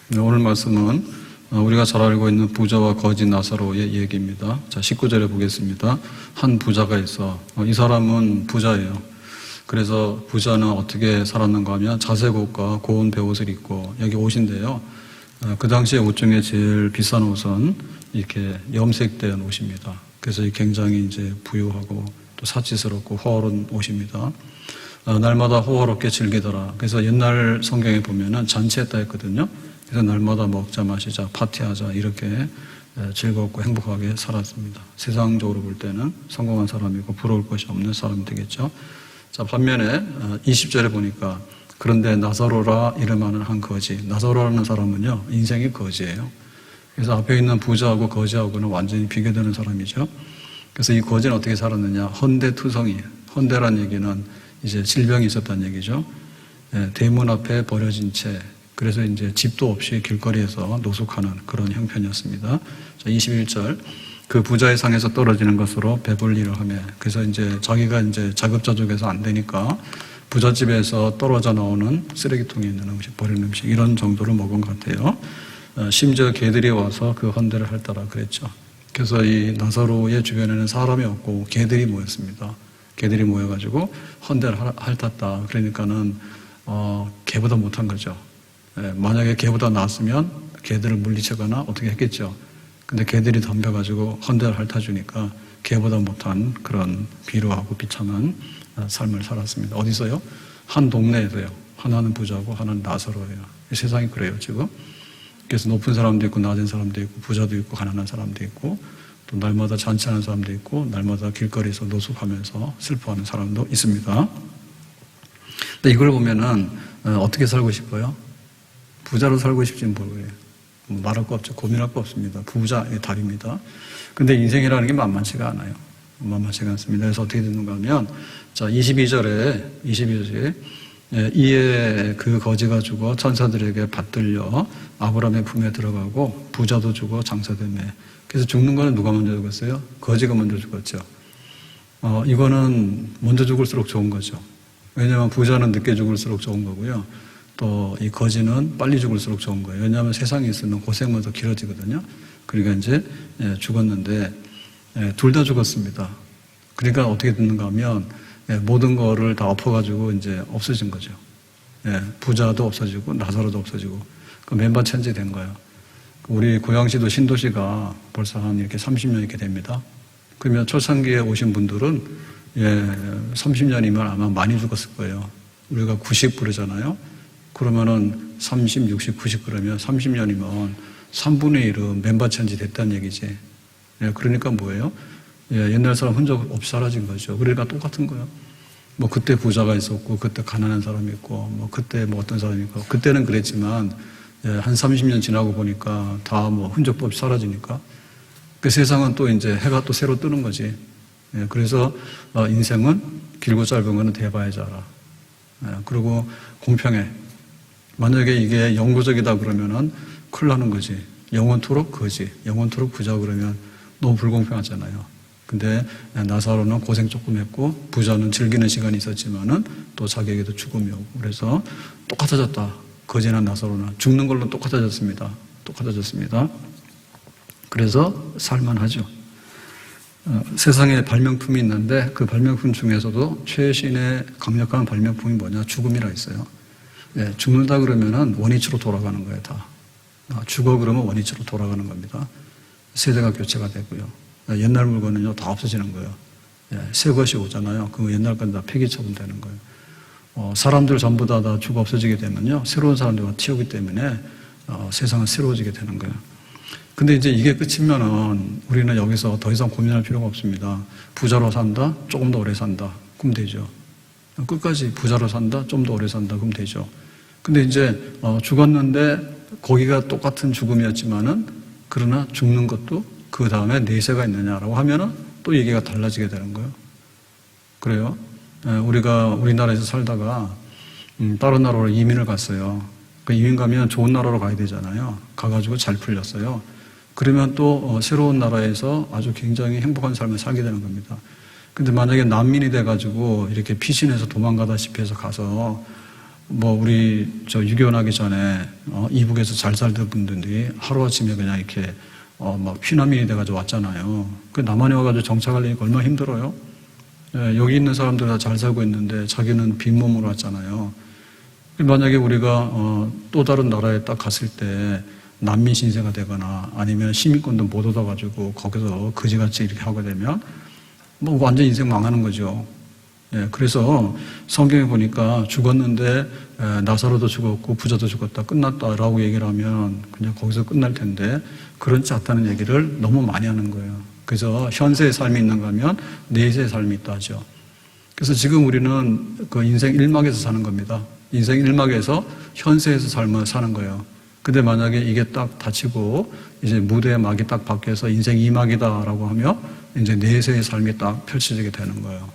네, 오늘 말씀은 우리가 잘 알고 있는 부자와 거지 나사로의 얘기입니다. 자, 19절에 보겠습니다. 한 부자가 있어. 이 사람은 부자예요. 그래서 부자는 어떻게 살았는가 하면 자색 옷과 고운 베옷을 입고, 여기 옷인데요. 그 당시에 옷 중에 제일 비싼 옷은 이렇게 염색된 옷입니다. 그래서 굉장히 이제 부유하고 또 사치스럽고 호화로운 옷입니다. 날마다 호화롭게 즐기더라. 그래서 옛날 성경에 보면은 잔치했다 했거든요. 그래서 날마다 먹자 마시자 파티하자 이렇게 즐겁고 행복하게 살았습니다. 세상적으로 볼 때는 성공한 사람이고 부러울 것이 없는 사람이 되겠죠. 자, 반면에 20절에 보니까 그런데 나사로라 이름하는 한 거지. 나사로라는 사람은요, 인생이 거지예요. 그래서 앞에 있는 부자하고 거지하고는 완전히 비교되는 사람이죠. 그래서 이 거지는 어떻게 살았느냐? 헌대투성이에요. 헌대란 얘기는 이제 질병이 있었다는 얘기죠. 대문 앞에 버려진 채, 그래서 이제 집도 없이 길거리에서 노숙하는 그런 형편이었습니다. 자, 21절. 그 부자의 상에서 떨어지는 것으로 배불리를 하며, 그래서 이제 자기가 이제 자급자족해서 안 되니까 부잣집에서 떨어져 나오는 쓰레기통에 있는 음식, 버린 음식, 이런 정도로 먹은 것 같아요. 심지어 개들이 와서 그 헌대를 핥더라 그랬죠. 그래서 이 나사로의 주변에는 사람이 없고 개들이 모였습니다. 개들이 모여가지고 헌대를 핥았다. 그러니까는 개보다 못한 거죠. 만약에 개보다 나았으면 개들을 물리치거나 어떻게 했겠죠. 근데 개들이 덤벼가지고 헌대를 핥아주니까 개보다 못한 그런 비루하고 비참한 삶을 살았습니다. 어디서요? 한 동네에서요. 하나는 부자고 하나는 나사로예요. 세상이 그래요, 지금. 그래서 높은 사람도 있고 낮은 사람도 있고 부자도 있고 가난한 사람도 있고 또 날마다 잔치하는 사람도 있고 날마다 길거리에서 노숙하면서 슬퍼하는 사람도 있습니다. 근데 이걸 보면은 어떻게 살고 싶어요? 부자로 살고 싶지는 모르겠어요. 말할 거 없죠. 고민할 거 없습니다. 부자의 답입니다. 근데 인생이라는 게 만만치가 않아요. 만만치가 않습니다. 그래서 어떻게 되는가 하면, 자, 22절에 이에 그 거지가 죽어 천사들에게 받들려 아브라함의 품에 들어가고 부자도 죽어 장사되매. 그래서 죽는 거는 누가 먼저 죽었어요? 거지가 먼저 죽었죠. 이거는 먼저 죽을수록 좋은 거죠. 왜냐하면 부자는 늦게 죽을수록 좋은 거고요. 또 이 거지는 빨리 죽을수록 좋은 거예요. 왜냐하면 세상에 있으면 고생만 더 길어지거든요. 그러니까 이제 죽었는데 둘 다 죽었습니다. 그러니까 어떻게 됐는가 하면 모든 거를 다 엎어가지고 이제 없어진 거죠. 부자도 없어지고 나사로도 없어지고 그 맨바천지 된 거예요. 우리 고양시도 신도시가 벌써 한 이렇게 30년 이렇게 됩니다. 그러면 초창기에 오신 분들은 30년이면 아마 많이 죽었을 거예요. 우리가 90 부르잖아요. 그러면은 30, 60, 90 그러면 30년이면 3분의 1은 맨바천지 됐다는 얘기지. 그러니까 뭐예요? 옛날 사람 흔적 없이 사라진 거죠. 그러니까 똑같은 거예요. 뭐 그때 부자가 있었고 그때 가난한 사람이 있고 뭐 그때 뭐 어떤 사람이 있고 그때는 그랬지만 한 30년 지나고 보니까 다 뭐 흔적도 없이 사라지니까 그 세상은 또 이제 해가 또 새로 뜨는 거지. 그래서 인생은 길고 짧은 거는 대봐야지 알아. 그리고 공평해. 만약에 이게 영구적이다 그러면은 큰일 나는 거지. 영원토록 거지. 영원토록 부자 그러면 너무 불공평하잖아요. 근데 나사로는 고생 조금 했고 부자는 즐기는 시간이 있었지만은 또 자기에게도 죽음이 오고 그래서 똑같아졌다. 거지나 나사로는 죽는 걸로 똑같아졌습니다. 똑같아졌습니다. 그래서 살만하죠. 세상에 발명품이 있는데 그 발명품 중에서도 최신의 강력한 발명품이 뭐냐? 죽음이라 있어요. 죽는다 그러면은 원위치로 돌아가는 거예요, 다. 죽어 그러면 원위치로 돌아가는 겁니다. 세대가 교체가 되고요. 옛날 물건은요, 다 없어지는 거예요. 새 것이 오잖아요. 그 옛날 건 다 폐기 처분되는 거예요. 사람들 전부 다 죽어 없어지게 되면요, 새로운 사람들과 튀어오기 때문에 세상은 새로워지게 되는 거예요. 근데 이제 이게 끝이면은 우리는 여기서 더 이상 고민할 필요가 없습니다. 부자로 산다? 조금 더 오래 산다. 그럼 되죠. 끝까지 부자로 산다? 좀 더 오래 산다? 그럼 되죠. 근데 이제 죽었는데 거기가 똑같은 죽음이었지만은 그러나 죽는 것도 그 다음에 내세가 있느냐라고 하면은 또 얘기가 달라지게 되는 거예요. 그래요. 우리가 우리나라에서 살다가 다른 나라로 이민을 갔어요. 그 이민 가면 좋은 나라로 가야 되잖아요. 가가지고 잘 풀렸어요. 그러면 또 새로운 나라에서 아주 굉장히 행복한 삶을 살게 되는 겁니다. 근데 만약에 난민이 돼가지고 이렇게 피신해서 도망가다시피 해서 가서 우리 유교하기 전에 이북에서 잘 살던 분들이 하루아침에 그냥 이렇게 막 피난민이 돼가지고 왔잖아요. 그 남한에 와가지고 정착하려니까 얼마나 힘들어요. 예, 여기 있는 사람들 다 잘 살고 있는데 자기는 빈몸으로 왔잖아요. 만약에 우리가 또 다른 나라에 딱 갔을 때 난민 신세가 되거나 아니면 시민권도 못 얻어가지고 거기서 거지같이 이렇게 하게 되면 완전 인생 망하는 거죠. 예, 그래서 성경에 보니까 죽었는데 나사로도 죽었고 부자도 죽었다 끝났다라고 얘기를 하면 그냥 거기서 끝날 텐데 그렇지 않다는 얘기를 너무 많이 하는 거예요. 그래서 현세의 삶이 있는가 하면 내세의 삶이 있다 하죠. 그래서 지금 우리는 그 인생 1막에서 사는 겁니다. 인생 1막에서 현세에서 삶을 사는 거예요. 근데 만약에 이게 딱 닫히고 이제 무대의 막이 딱 바뀌어서 인생 2막이다라고 하면 이제 내세의 삶이 딱 펼쳐지게 되는 거예요.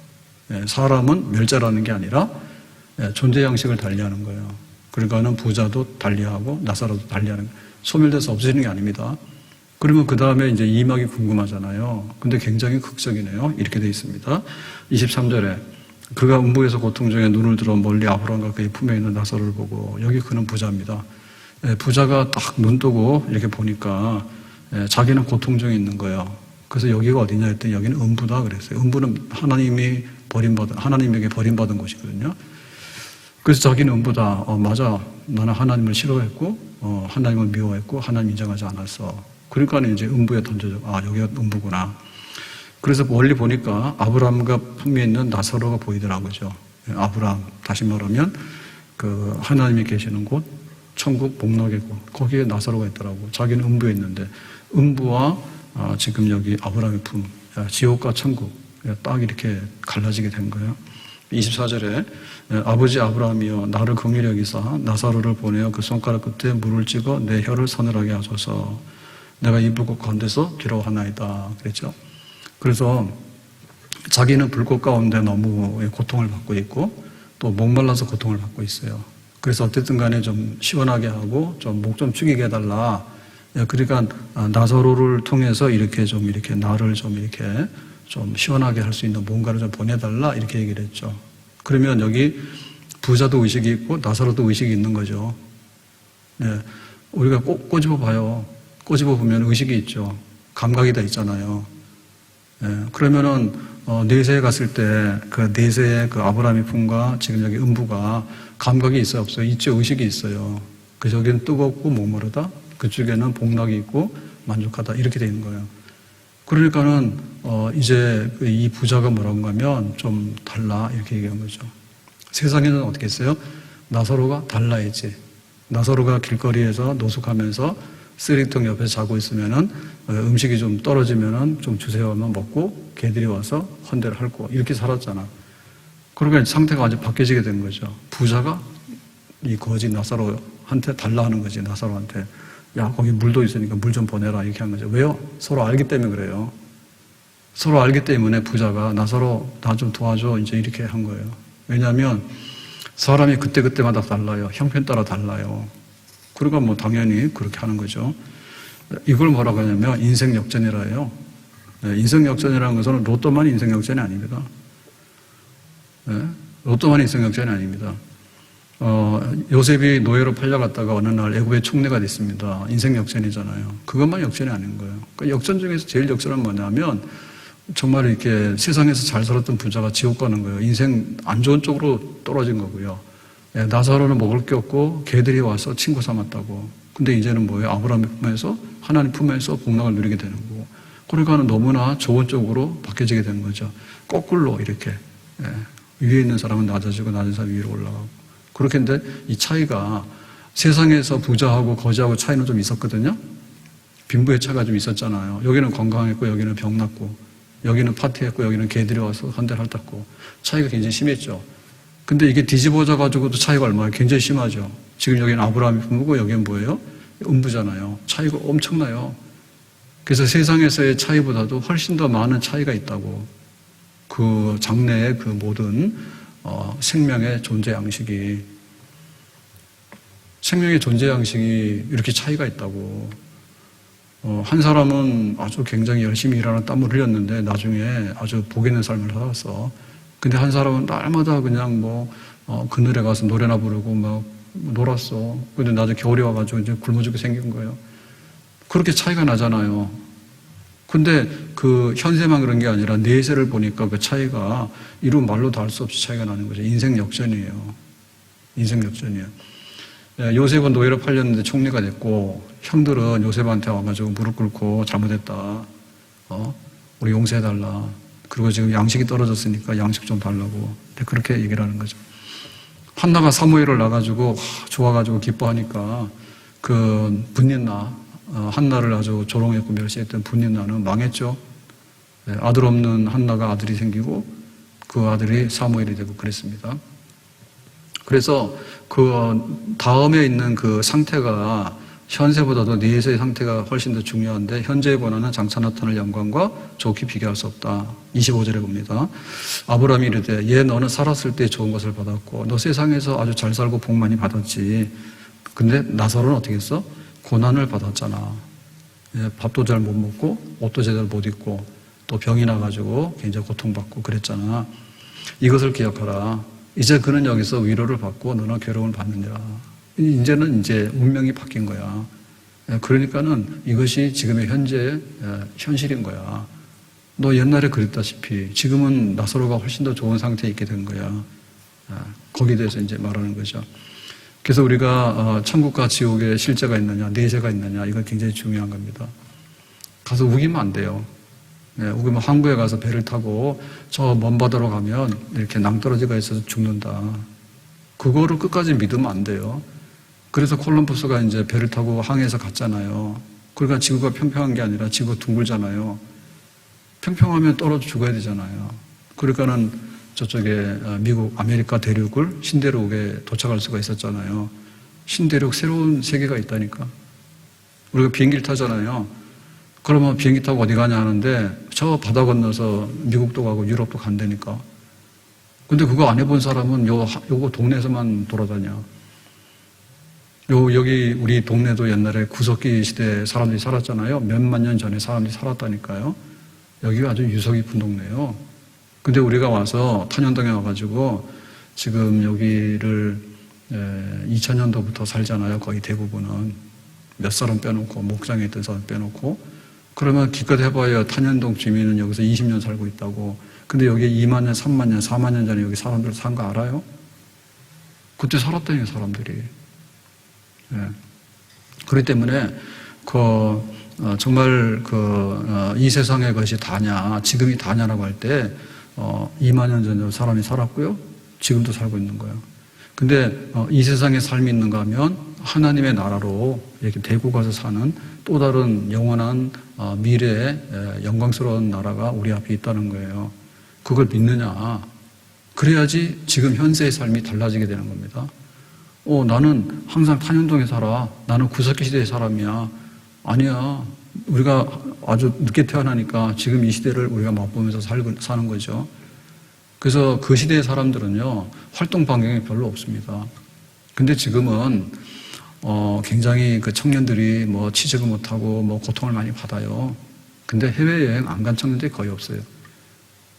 예, 사람은 멸절하는 게 아니라 존재 양식을 달리하는 거예요. 그러니까는 부자도 달리하고 나사로도 달리하는 거예요. 소멸돼서 없어지는 게 아닙니다. 그러면 그 다음에 이제 2막이 궁금하잖아요. 근데 굉장히 극적이네요. 이렇게 돼 있습니다. 23절에 그가 음부에서 고통 중에 눈을 들어 멀리 아브라함과 그의 품에 있는 나사로를 보고 여기 그는 부자입니다. 부자가 딱 눈 뜨고 이렇게 보니까 자기는 고통 중에 있는 거예요. 그래서 여기가 어디냐 했더니 여기는 음부다 그랬어요. 음부는 하나님에게 버림받은 곳이거든요. 그래서 자기는 음부다. 맞아. 나는 하나님을 싫어했고, 하나님을 미워했고, 하나님 인정하지 않았어. 그러니까 이제 음부에 던져져. 여기가 음부구나. 그래서 멀리 보니까 아브라함과 품에 있는 나사로가 보이더라고요. 아브라함, 다시 말하면 그 하나님이 계시는 곳, 천국 복락의 곳, 거기에 나사로가 있더라고. 자기는 음부에 있는데 음부와 지금 여기 아브라함의 품, 지옥과 천국 딱 이렇게 갈라지게 된 거예요. 24절에 아버지 아브라함이여 나를 긍휼히 여기사 나사로를 보내어 그 손가락 끝에 물을 찍어 내 혀를 서늘하게 하소서. 내가 이 불꽃 가운데서 괴로워하나이다 그랬죠. 그래서 자기는 불꽃 가운데 너무 고통을 받고 있고 또 목말라서 고통을 받고 있어요. 그래서 어쨌든 간에 좀 시원하게 하고 좀 목 좀 축이게 해달라. 그러니까 나사로를 통해서 이렇게 나를 좀 이렇게 좀 시원하게 할 수 있는 뭔가를 좀 보내달라 이렇게 얘기를 했죠. 그러면 여기 부자도 의식이 있고 나사로도 의식이 있는 거죠. 네. 우리가 꼭 꼬집어 봐요. 꼬집어 보면 의식이 있죠. 감각이 다 있잖아요. 네. 그러면은 내세에 갔을 때 그 내세의 그 아브라함의 품과 지금 여기 음부가 감각이 있어요, 없어요? 있죠. 의식이 있어요. 그래서 여기는 뜨겁고 목마르다. 그쪽에는 복락이 있고 만족하다. 이렇게 돼 있는 거예요. 그러니까는 이제 이 부자가 뭐라고 하면 좀 달라 이렇게 얘기한 거죠. 세상에는 어떻게 했어요? 나사로가 달라야지. 나사로가 길거리에서 노숙하면서 쓰레기통 옆에 자고 있으면은 음식이 좀 떨어지면은 좀 주세요 하면 먹고 개들이 와서 헌대를 핥고 이렇게 살았잖아. 그러니까 상태가 아주 바뀌어지게 되는 거죠. 부자가 이 거지 나사로한테 달라 하는 거지. 나사로한테 야 거기 물도 있으니까 물 좀 보내라 이렇게 한 거죠. 왜요? 서로 알기 때문에 그래요. 서로 알기 때문에 부자가 나사로 나 좀 도와줘 이제 이렇게 한 거예요. 왜냐하면 사람이 그때그때마다 달라요. 형편 따라 달라요. 그러니까 뭐 당연히 그렇게 하는 거죠. 이걸 뭐라고 하냐면 인생 역전이라 해요. 인생 역전이라는 것은 로또만 인생 역전이 아닙니다. 로또만 인생 역전이 아닙니다. 요셉이 노예로 팔려갔다가 어느 날 애굽의 총리가 됐습니다. 인생 역전이잖아요. 그것만 역전이 아닌 거예요. 그러니까 역전 중에서 제일 역전은 뭐냐면 정말 이렇게 세상에서 잘 살았던 부자가 지옥 가는 거예요. 인생 안 좋은 쪽으로 떨어진 거고요. 나사로는 먹을 게 없고 개들이 와서 친구 삼았다고. 근데 이제는 뭐예요? 아브라함의 품에서 하나님 품에서 복락을 누리게 되는 거고. 그러니까는 너무나 좋은 쪽으로 바뀌어지게 되는 거죠. 거꾸로 이렇게 위에 있는 사람은 낮아지고 낮은 사람이 위로 올라가고. 그렇게 했는데 이 차이가 세상에서 부자하고 거지하고 차이는 좀 있었거든요. 빈부의 차이가 좀 있었잖아요. 여기는 건강했고 여기는 병났고 여기는 파티했고 여기는 개들이 와서 헌대를 핥았고 차이가 굉장히 심했죠. 근데 이게 뒤집어져 가지고도 차이가 얼마나 굉장히 심하죠. 지금 여기는 아브라함이 품고 여기는 뭐예요? 음부잖아요. 차이가 엄청나요. 그래서 세상에서의 차이보다도 훨씬 더 많은 차이가 있다고. 그 장래의 그 모든 생명의 존재 양식이 이렇게 차이가 있다고. 한 사람은 아주 굉장히 열심히 일하는 땀을 흘렸는데 나중에 아주 복 있는 삶을 살았어. 근데 한 사람은 날마다 그냥 그늘에 가서 노래나 부르고 막 놀았어. 근데 나중에 겨울이 와가지고 이제 굶어 죽게 생긴 거예요. 그렇게 차이가 나잖아요. 근데 그 현세만 그런 게 아니라 내세를 보니까 그 차이가 이루 말로 다 할 수 없이 차이가 나는 거죠. 인생 역전이에요. 인생 역전이에요. 요셉은 노예로 팔렸는데 총리가 됐고, 형들은 요셉한테 와가지고 무릎 꿇고 잘못했다. 우리 용서해달라. 그리고 지금 양식이 떨어졌으니까 양식 좀 달라고. 그렇게 얘기를 하는 거죠. 한나가 사무엘을 낳아가지고 좋아가지고 기뻐하니까 그 분린나, 한나를 아주 조롱했고 멸시했던 분린나는 망했죠. 아들 없는 한나가 아들이 생기고 그 아들이 사무엘이 되고 그랬습니다. 그래서 그 다음에 있는 그 상태가 현세보다도 내세의 상태가 훨씬 더 중요한데, 현재의 고난은 장차 나타날 영광과 좋게 비교할 수 없다. 25절에 봅니다. 아브라함이 이르되 얘 너는 살았을 때 좋은 것을 받았고 너 세상에서 아주 잘 살고 복 많이 받았지. 근데 나사로는 어떻게 했어? 고난을 받았잖아. 밥도 잘 못 먹고 옷도 제대로 못 입고 또 병이 나가지고 굉장히 고통받고 그랬잖아. 이것을 기억하라. 이제 그는 여기서 위로를 받고 너는 괴로움을 받느니라. 이제는 이제 운명이 바뀐 거야. 그러니까는 이것이 지금의 현실인 거야. 너 옛날에 그랬다시피 지금은 나사로가 훨씬 더 좋은 상태에 있게 된 거야. 거기에 대해서 이제 말하는 거죠. 그래서 우리가 천국과 지옥에 실제가 있느냐, 내세가 있느냐, 이건 굉장히 중요한 겁니다. 가서 우기면 안 돼요. 우기면 항구에 가서 배를 타고 저 먼 바다로 가면 이렇게 낭떠러지가 있어서 죽는다. 그거를 끝까지 믿으면 안 돼요. 그래서 콜럼버스가 이제 배를 타고 항해해서 갔잖아요. 그러니까 지구가 평평한 게 아니라 지구가 둥글잖아요. 평평하면 떨어져 죽어야 되잖아요. 그러니까는 저쪽에 미국, 아메리카 대륙을 신대륙에 도착할 수가 있었잖아요. 신대륙 새로운 세계가 있다니까. 우리가 비행기를 타잖아요. 그러면 비행기 타고 어디 가냐 하는데 저 바다 건너서 미국도 가고 유럽도 간다니까. 근데 그거 안 해본 사람은 요거 동네에서만 돌아다녀. 여기 우리 동네도 옛날에 구석기 시대 사람들이 살았잖아요. 몇만 년 전에 사람들이 살았다니까요. 여기가 아주 유서 깊은 동네예요. 근데 우리가 와서 탄현동에 와가지고 지금 여기를 2000년도부터 살잖아요. 거의 대부분은. 몇 사람 빼놓고, 목장에 있던 사람 빼놓고. 그러면 기껏 해봐야 탄현동 주민은 여기서 20년 살고 있다고. 근데 여기 2만 년, 3만 년, 4만 년 전에 여기 사람들 산 거 알아요? 그때 살았다니요, 사람들이. 그렇기 때문에 정말 이 세상의 것이 다냐, 지금이 다냐라고 할 때 2만 년 전에 사람이 살았고요, 지금도 살고 있는 거예요. 근데 이 세상에 삶이 있는가 하면 하나님의 나라로 이렇게 대고 가서 사는 또 다른 영원한 미래의 영광스러운 나라가 우리 앞에 있다는 거예요. 그걸 믿느냐? 그래야지 지금 현세의 삶이 달라지게 되는 겁니다. 나는 항상 탄현동에 살아. 나는 구석기 시대의 사람이야. 아니야. 우리가 아주 늦게 태어나니까 지금 이 시대를 우리가 맛보면서 사는 거죠. 그래서 그 시대의 사람들은요, 활동 반경이 별로 없습니다. 근데 지금은 굉장히 그 청년들이 뭐 취직을 못하고 뭐 고통을 많이 받아요. 근데 해외여행 안 간 청년들이 거의 없어요.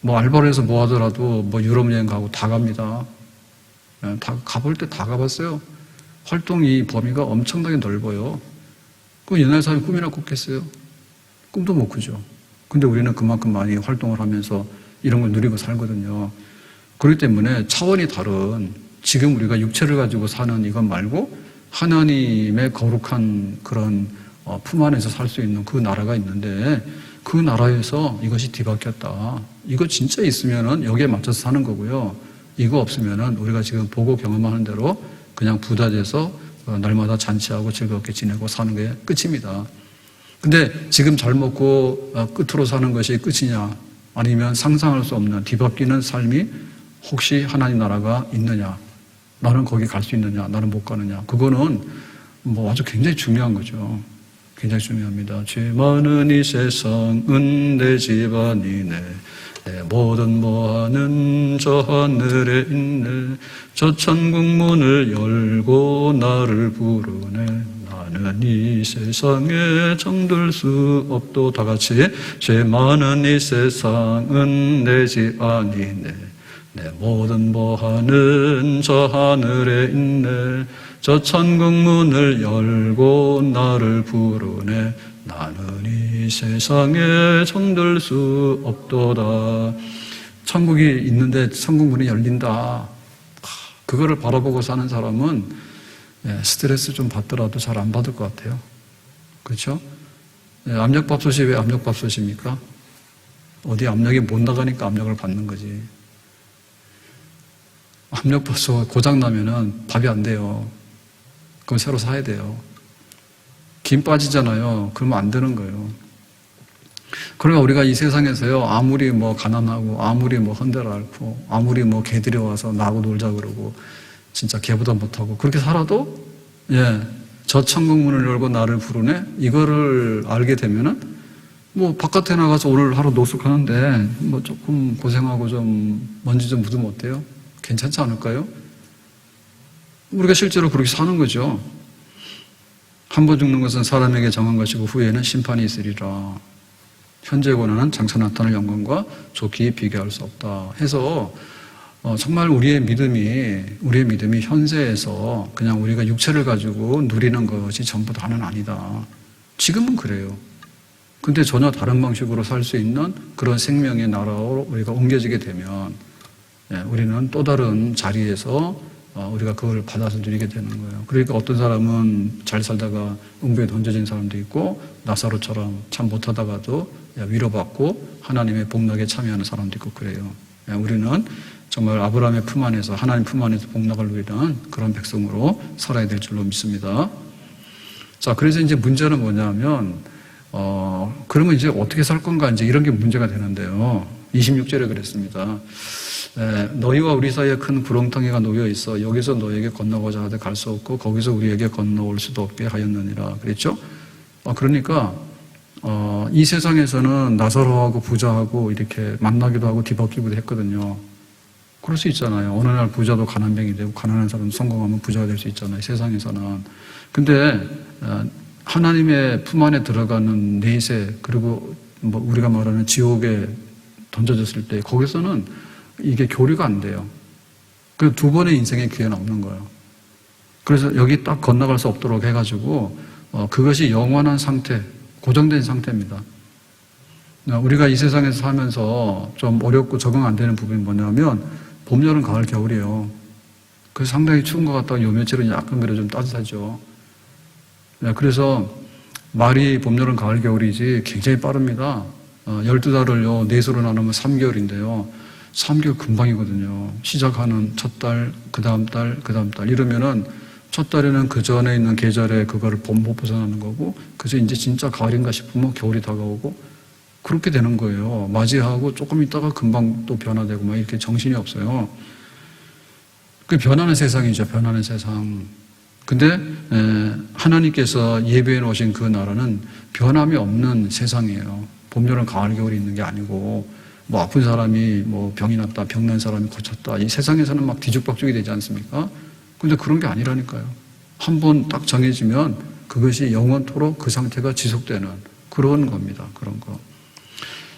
뭐 알바를 해서 뭐 하더라도 뭐 유럽 여행 가고 다 갑니다. 다 가볼 때 다 가봤어요. 활동이 범위가 엄청나게 넓어요. 그 옛날 사람이 꿈이나 꿨겠어요? 꿈도 못 꾸죠. 근데 우리는 그만큼 많이 활동을 하면서 이런 걸 누리고 살거든요. 그렇기 때문에 차원이 다른, 지금 우리가 육체를 가지고 사는 이것 말고 하나님의 거룩한 그런 품 안에서 살 수 있는 그 나라가 있는데, 그 나라에서 이것이 뒤바뀌었다. 이거 진짜 있으면은 여기에 맞춰서 사는 거고요. 이거 없으면은 우리가 지금 보고 경험하는 대로 그냥 부자 돼서 날마다 잔치하고 즐겁게 지내고 사는 게 끝입니다. 근데 지금 잘 먹고 끝으로 사는 것이 끝이냐, 아니면 상상할 수 없는 뒤바뀌는 삶이 혹시 하나님 나라가 있느냐, 나는 거기 갈 수 있느냐, 나는 못 가느냐, 그거는 뭐 아주 굉장히 중요한 거죠. 굉장히 중요합니다. 죄 많은 이 세상은 내 집안이네, 내 모든 모아는 저 하늘에 있네, 저 천국 문을 열고 나를 부르네, 나는 이 세상에 정들 수 없도. 다 같이. 죄 많은 이 세상은 내 집 아니네, 내 모든 보화는 저 하늘에 있네. 저 천국 문을 열고 나를 부르네. 나는 이 세상에 정들 수 없도다. 천국이 있는데 천국 문이 열린다. 그거를 바라보고 사는 사람은 스트레스 좀 받더라도 잘 안 받을 것 같아요. 그렇죠? 압력밥솥이 왜 압력밥솥입니까? 어디 압력이 못 나가니까 압력을 받는 거지. 압력밥솥 고장나면은 밥이 안 돼요. 그럼 새로 사야 돼요. 김 빠지잖아요. 그러면 안 되는 거예요. 그러니까 우리가 이 세상에서요, 아무리 뭐 가난하고, 아무리 뭐 헌데를 앓고, 아무리 뭐 개들이 와서 나하고 놀자 그러고, 진짜 개보다 못하고, 그렇게 살아도, 저 천국 문을 열고 나를 부르네? 이거를 알게 되면은, 뭐 바깥에 나가서 오늘 하루 노숙하는데, 뭐 조금 고생하고 좀 먼지 좀 묻으면 어때요? 괜찮지 않을까요? 우리가 실제로 그렇게 사는 거죠. 한 번 죽는 것은 사람에게 정한 것이고 후에는 심판이 있으리라. 현재 고난은 장차 나타날 영광과 좋게 비교할 수 없다 해서 정말 우리의 믿음이 현세에서 그냥 우리가 육체를 가지고 누리는 것이 전부 다는 아니다. 지금은 그래요. 근데 전혀 다른 방식으로 살 수 있는 그런 생명의 나라로 우리가 옮겨지게 되면 우리는 또 다른 자리에서 우리가 그걸 받아서 누리게 되는 거예요. 그러니까 어떤 사람은 잘 살다가 응부에 던져진 사람도 있고 나사로처럼 참 못하다가도 위로받고 하나님의 복락에 참여하는 사람도 있고 그래요. 우리는 정말 아브라함의 품 안에서 하나님 품 안에서 복락을 누리는 그런 백성으로 살아야 될 줄로 믿습니다. 자, 그래서 이제 문제는 뭐냐면 그러면 이제 어떻게 살 건가 이제 이런 게 문제가 되는데요. 26절에 그랬습니다. 너희와 우리 사이에 큰 구렁텅이가 놓여 있어 여기서 너에게 건너고자 하되 갈 수 없고 거기서 우리에게 건너올 수도 없게 하였느니라 그랬죠. 그러니까 이 세상에서는 나사로하고 부자하고 이렇게 만나기도 하고 뒤바뀌기도 했거든요. 그럴 수 있잖아요. 어느 날 부자도 가난뱅이 되고 가난한 사람도 성공하면 부자가 될 수 있잖아요. 세상에서는. 근데 하나님의 품 안에 들어가는 내세 그리고 뭐 우리가 말하는 지옥에 던져졌을 때 거기서는 이게 교류가 안 돼요. 그 두 번의 인생의 기회는 없는 거예요. 그래서 여기 딱 건너갈 수 없도록 해가지고 그것이 영원한 상태, 고정된 상태입니다. 우리가 이 세상에서 살면서 좀 어렵고 적응 안 되는 부분이 뭐냐면 봄, 여름, 가을, 겨울이에요. 그래서 상당히 추운 것 같다가 요 며칠은 약간 그래도 좀 따뜻하죠. 그래서 말이 봄, 여름, 가을, 겨울이지 굉장히 빠릅니다. 12달을요, 4수로 나누면 3개월인데요. 3개월 금방이거든요. 시작하는 첫 달, 그 다음 달, 그 다음 달. 이러면은 첫 달에는 그 전에 있는 계절에 그거를 못 벗어나는 거고, 그래서 이제 진짜 가을인가 싶으면 겨울이 다가오고, 그렇게 되는 거예요. 맞이하고 조금 있다가 금방 또 변화되고, 막 이렇게 정신이 없어요. 그 변하는 세상이죠, 변하는 세상. 근데, 하나님께서 예배해 놓으신 그 나라는 변함이 없는 세상이에요. 봄, 여름, 가을, 겨울이 있는 게 아니고, 뭐 아픈 사람이 뭐 병이 났다, 병난 사람이 고쳤다. 이 세상에서는 막 뒤죽박죽이 되지 않습니까? 근데 그런 게 아니라니까요. 한 번 딱 정해지면 그것이 영원토록 그 상태가 지속되는 그런 겁니다. 그런 거.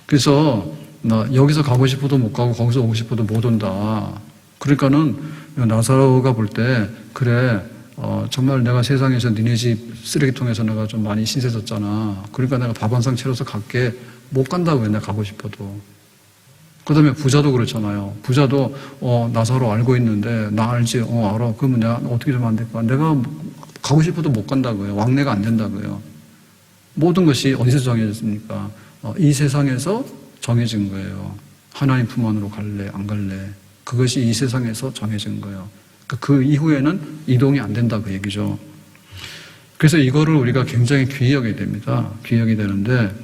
그래서 나 여기서 가고 싶어도 못 가고 거기서 오고 싶어도 못 온다. 그러니까는 나사로가 볼 때 그래 정말 내가 세상에서 니네 집 쓰레기통에서 내가 좀 많이 신세졌잖아. 그러니까 내가 밥 한 상 차려서 갈게. 못 간다고요. 내가 가고 싶어도. 그 다음에 부자도 그렇잖아요. 부자도, 나사로 알고 있는데, 나 알지? 알아. 그러면 내가 어떻게 좀 안 될까? 내가 가고 싶어도 못 간다고요. 왕래가 안 된다고요. 모든 것이 어디서 정해졌습니까? 이 세상에서 정해진 거예요. 하나님 품 안으로 갈래, 안 갈래. 그것이 이 세상에서 정해진 거예요. 그 이후에는 이동이 안 된다, 그 얘기죠. 그래서 이거를 우리가 굉장히 귀히 여겨야 됩니다. 귀히 여겨야 되는데,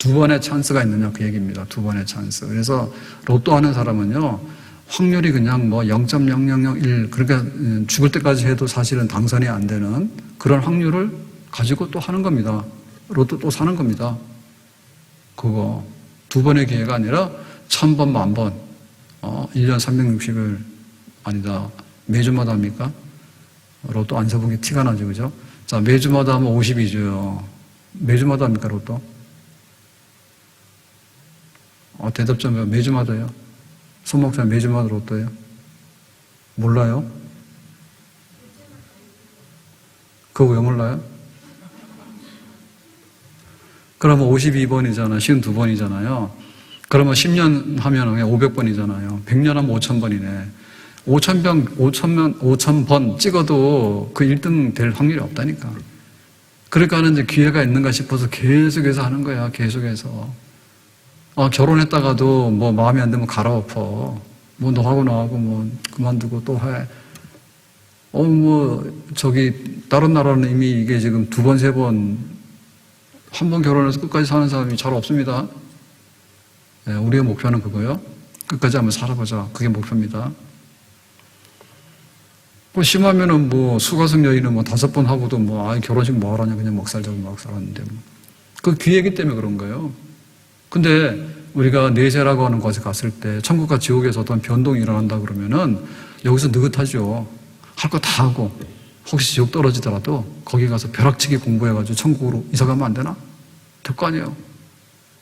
두 번의 찬스가 있느냐 그 얘기입니다. 두 번의 찬스. 그래서 로또 하는 사람은요, 확률이 그냥 뭐 0.0001, 그러니까 죽을 때까지 해도 사실은 당선이 안 되는 그런 확률을 가지고 또 하는 겁니다. 로또 또 사는 겁니다. 그거. 두 번의 기회가 아니라 1000번, 10,000번. 1년 360일 아니다. 매주마다 합니까? 로또 안 사본 게 티가 나죠, 그죠? 자, 매주마다 하면 52조요. 매주마다 합니까, 로또? 대답 좀 해요. 매주마다요? 손 목사 매주마다 어때요? 몰라요? 그거 왜 몰라요? 그러면 52번이잖아. 52번이잖아요. 그러면 10년 하면 500번이잖아요. 100년 하면 5000번이네. 5000번 찍어도 그 1등 될 확률이 없다니까. 그러니까 이제 기회가 있는가 싶어서 계속해서 하는 거야. 계속해서. 결혼했다가도 뭐 마음에 안 들면 갈아엎어. 뭐 너하고 나하고 뭐 그만두고 또 해. 다른 나라는 이미 이게 지금 2번, 3번, 한 번 결혼해서 끝까지 사는 사람이 잘 없습니다. 네, 우리의 목표는 그거요. 끝까지 한번 살아보자. 그게 목표입니다. 뭐 심하면은 뭐 수가성 여인은 뭐 5번 하고도 뭐 결혼식 뭐 하라냐 그냥 막 살자고 막 살았는데 뭐. 그 기회이기 때문에 그런 거예요. 근데 우리가 내세라고 하는 곳에 갔을 때 천국과 지옥에서 어떤 변동이 일어난다 그러면은 여기서 느긋하죠. 할 거 다 하고 혹시 지옥 떨어지더라도 거기 가서 벼락치기 공부해가지고 천국으로 이사가면 안 되나? 될 거 아니에요.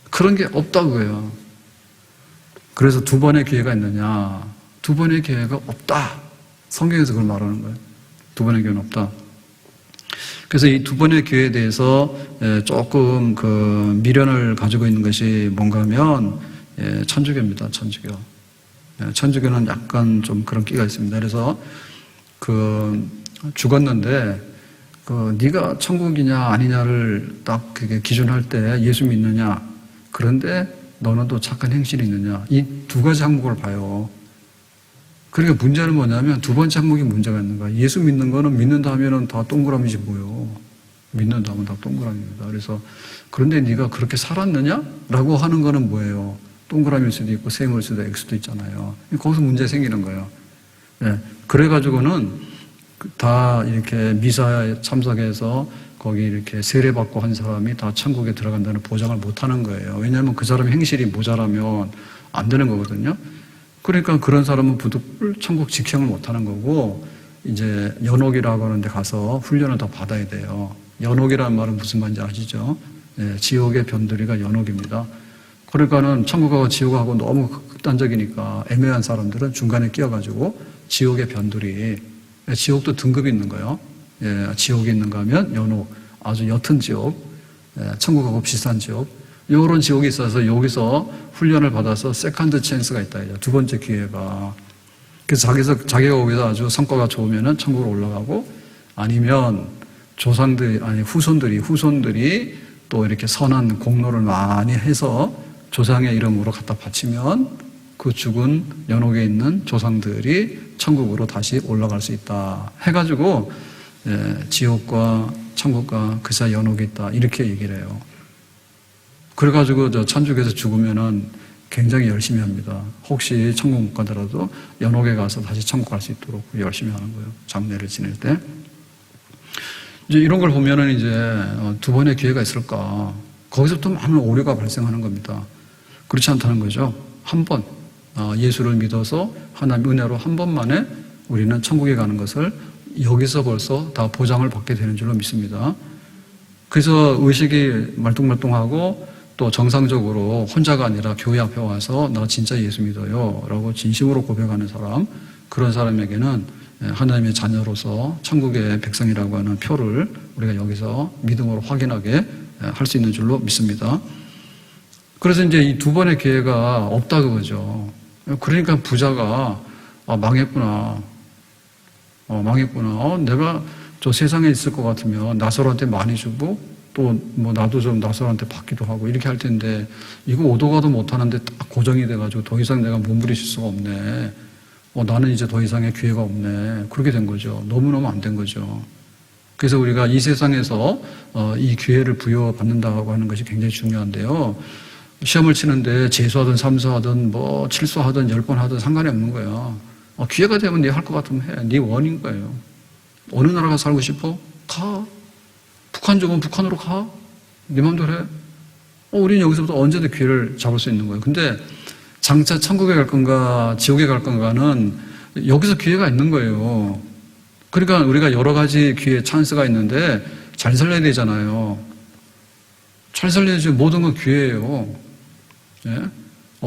그런 게 없다고요. 그래서 2번의 기회가 있느냐? 2번의 기회가 없다. 성경에서 그걸 말하는 거예요. 2번의 기회는 없다. 그래서 이 2번의 기회에 대해서 조금 그 미련을 가지고 있는 것이 뭔가 하면 천주교입니다. 천주교. 천주교는 약간 좀 그런 끼가 있습니다. 그래서 죽었는데 네가 천국이냐 아니냐를 딱 그게 기준할 때 예수 믿느냐, 그런데 너는 또 착한 행실이 있느냐, 이 2가지 항목을 봐요. 그러니까 문제는 뭐냐면 2번째 항목이 문제가 있는 거야. 예수 믿는 거는 믿는다 하면은 다 동그라미지 뭐요. 믿는다 하면 다 동그라미입니다. 그래서 그런데 네가 그렇게 살았느냐라고 하는 거는 뭐예요? 동그라미일 수도 있고 세모일 수도 X도 있잖아요. 거기서 문제 생기는 거예요. 네. 그래가지고는 다 이렇게 미사에 참석해서 거기 이렇게 세례받고 한 사람이 다 천국에 들어간다는 보장을 못 하는 거예요. 왜냐하면 그 사람의 행실이 모자라면 안 되는 거거든요. 그러니까 그런 사람은 부득불 천국 직행을 못 하는 거고, 이제 연옥이라고 하는 데 가서 훈련을 더 받아야 돼요. 연옥이라는 말은 무슨 말인지 아시죠? 네, 지옥의 변두리가 연옥입니다. 그러니까는 천국하고 지옥하고 너무 극단적이니까 애매한 사람들은 중간에 끼어가지고 지옥의 변두리, 지옥도 등급이 있는 거예요. 지옥이 있는가 하면 연옥, 아주 옅은 지옥, 천국하고 비슷한 지옥, 이런 지옥이 있어서 여기서 훈련을 받아서 세컨드 찬스가 있다. 2번째 기회가. 그래서 자기가 거기서 아주 성과가 좋으면은 천국으로 올라가고, 아니면 후손들이 또 이렇게 선한 공로를 많이 해서 조상의 이름으로 갖다 바치면 그 죽은 연옥에 있는 조상들이 천국으로 다시 올라갈 수 있다 해가지고, 지옥과 천국과 그 사이 연옥이 있다 이렇게 얘기를 해요. 그래가지고 천주교에서 죽으면은 굉장히 열심히 합니다. 혹시 천국 못 가더라도 연옥에 가서 다시 천국 갈 수 있도록 열심히 하는 거예요. 장례를 지낼 때. 이제 이런 걸 보면은 이제 2번의 기회가 있을까? 거기서부터 많은 오류가 발생하는 겁니다. 그렇지 않다는 거죠. 한 번, 예수를 믿어서 하나님 은혜로 한 번만에 우리는 천국에 가는 것을 여기서 벌써 다 보장을 받게 되는 줄로 믿습니다. 그래서 의식이 말똥말똥하고 또 정상적으로 혼자가 아니라 교회 앞에 와서 나 진짜 예수 믿어요 라고 진심으로 고백하는 사람, 그런 사람에게는 하나님의 자녀로서 천국의 백성이라고 하는 표를 우리가 여기서 믿음으로 확인하게 할 수 있는 줄로 믿습니다. 그래서 이제 이 2번의 기회가 없다 그거죠. 그러니까 부자가 망했구나. 내가 저 세상에 있을 것 같으면 나사로한테 많이 주고 또 뭐 나도 좀 나사로한테 받기도 하고 이렇게 할 텐데, 이거 오도 가도 못하는데 딱 고정이 돼가지고 더 이상 내가 몸부리칠 수가 없네. 나는 이제 더 이상의 기회가 없네. 그렇게 된 거죠. 너무너무 안 된 거죠. 그래서 우리가 이 세상에서 이 기회를 부여받는다고 하는 것이 굉장히 중요한데요. 시험을 치는데 재수하든 삼수하든 뭐 칠수하든 10번 하든 상관이 없는 거예요. 기회가 되면 네 할 것 같으면 해. 네 원인 거예요. 어느 나라가 살고 싶어? 가. 북한 좋으면 북한으로 가. 네 맘대로 해. 우리는 여기서부터 언제든 기회를 잡을 수 있는 거예요. 근데 장차 천국에 갈 건가 지옥에 갈 건가는 여기서 기회가 있는 거예요. 그러니까 우리가 여러 가지 기회, 찬스가 있는데 잘 살려야 되잖아요. 잘 살려야지. 모든 건 기회예요. 예?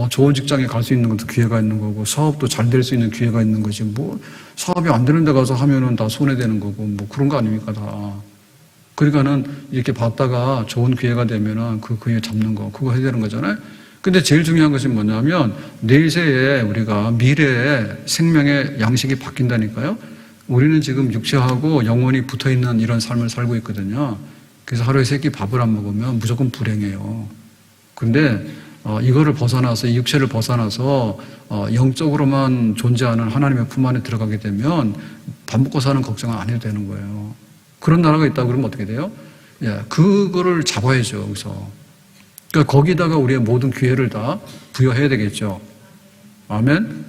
좋은 직장에 갈 수 있는 것도 기회가 있는 거고, 사업도 잘 될 수 있는 기회가 있는 거지, 뭐, 사업이 안 되는 데 가서 하면은 다 손해되는 거고, 뭐, 그런 거 아닙니까, 다. 그러니까는 이렇게 봤다가 좋은 기회가 되면은 그 기회 잡는 거, 그거 해야 되는 거잖아요. 근데 제일 중요한 것이 뭐냐면, 내세에 우리가 미래의 생명의 양식이 바뀐다니까요. 우리는 지금 육체하고 영혼이 붙어 있는 이런 삶을 살고 있거든요. 그래서 하루에 3끼 밥을 안 먹으면 무조건 불행해요. 근데 이거를 벗어나서, 이 육체를 벗어나서 영적으로만 존재하는 하나님의 품 안에 들어가게 되면 밥 먹고 사는 걱정은 안 해도 되는 거예요. 그런 나라가 있다고 그러면 어떻게 돼요? 예, 그거를 잡아야죠, 여기서. 그러니까 거기다가 우리의 모든 기회를 다 부여해야 되겠죠. 아멘?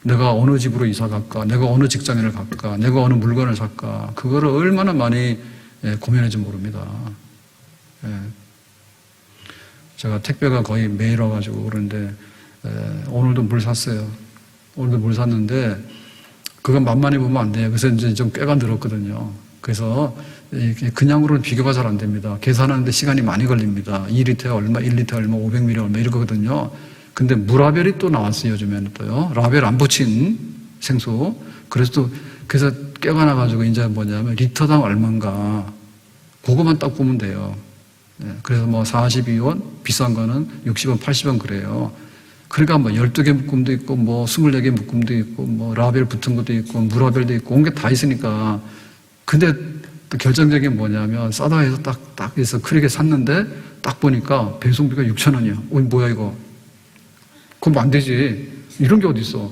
내가 어느 집으로 이사 갈까? 내가 어느 직장인을 갈까? 내가 어느 물건을 살까? 그거를 얼마나 많이 고민할지 모릅니다. 예. 제가 택배가 거의 매일 와가지고 그러는데 오늘도 물 샀어요. 오늘도 물 샀는데 그건 만만히 보면 안 돼요. 그래서 이제 좀 꾀가 늘었거든요. 그래서 그냥으로는 비교가 잘 안 됩니다. 계산하는데 시간이 많이 걸립니다. 2리터에 얼마, 1리터에 얼마, 500ml 얼마 이러거든요. 근데 무라벨이 또 나왔어요. 요즘에는 또요. 라벨 안 붙인 생수. 그래서 꾀가 나가지고 이제 뭐냐면 리터당 얼마인가 그거만 딱 보면 돼요. 그래서 뭐 42원, 비싼 거는 60원, 80원 그래요. 그러니까 뭐 12개 묶음도 있고, 뭐 24개 묶음도 있고, 뭐 라벨 붙은 것도 있고, 무라벨도 있고, 온 게 다 있으니까. 근데 또 결정적인 게 뭐냐면, 싸다 해서 딱 해서 크게 샀는데, 딱 보니까 배송비가 6,000원이야. 뭐야 이거. 그럼 안 되지. 이런 게 어딨어.